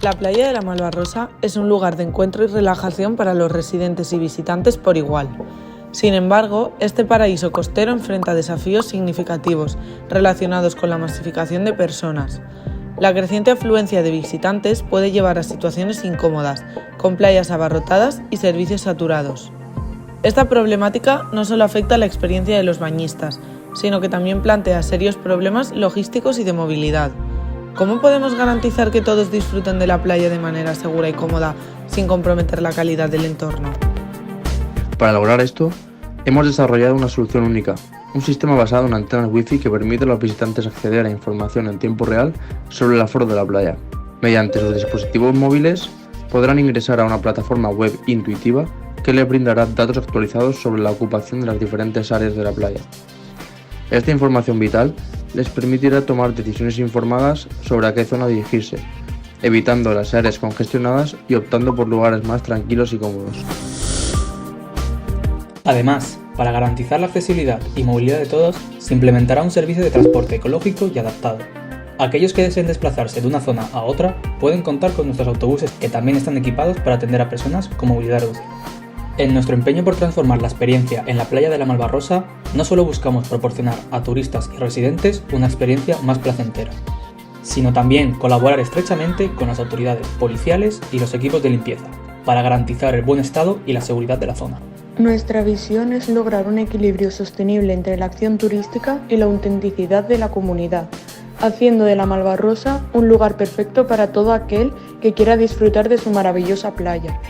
La playa de la Malvarrosa es un lugar de encuentro y relajación para los residentes y visitantes por igual. Sin embargo, este paraíso costero enfrenta desafíos significativos relacionados con la masificación de personas. La creciente afluencia de visitantes puede llevar a situaciones incómodas, con playas abarrotadas y servicios saturados. Esta problemática no solo afecta a la experiencia de los bañistas, sino que también plantea serios problemas logísticos y de movilidad. ¿Cómo podemos garantizar que todos disfruten de la playa de manera segura y cómoda sin comprometer la calidad del entorno? Para lograr esto, hemos desarrollado una solución única, un sistema basado en antenas Wi-Fi que permite a los visitantes acceder a información en tiempo real sobre el aforo de la playa. Mediante sus dispositivos móviles podrán ingresar a una plataforma web intuitiva que les brindará datos actualizados sobre la ocupación de las diferentes áreas de la playa. Esta información vital les permitirá tomar decisiones informadas sobre a qué zona dirigirse, evitando las áreas congestionadas y optando por lugares más tranquilos y cómodos. Además, para garantizar la accesibilidad y movilidad de todos, se implementará un servicio de transporte ecológico y adaptado. Aquellos que deseen desplazarse de una zona a otra pueden contar con nuestros autobuses que también están equipados para atender a personas con movilidad reducida. En nuestro empeño por transformar la experiencia en la playa de la Malvarrosa, no solo buscamos proporcionar a turistas y residentes una experiencia más placentera, sino también colaborar estrechamente con las autoridades policiales y los equipos de limpieza, para garantizar el buen estado y la seguridad de la zona. Nuestra visión es lograr un equilibrio sostenible entre la acción turística y la autenticidad de la comunidad, haciendo de la Malvarrosa un lugar perfecto para todo aquel que quiera disfrutar de su maravillosa playa.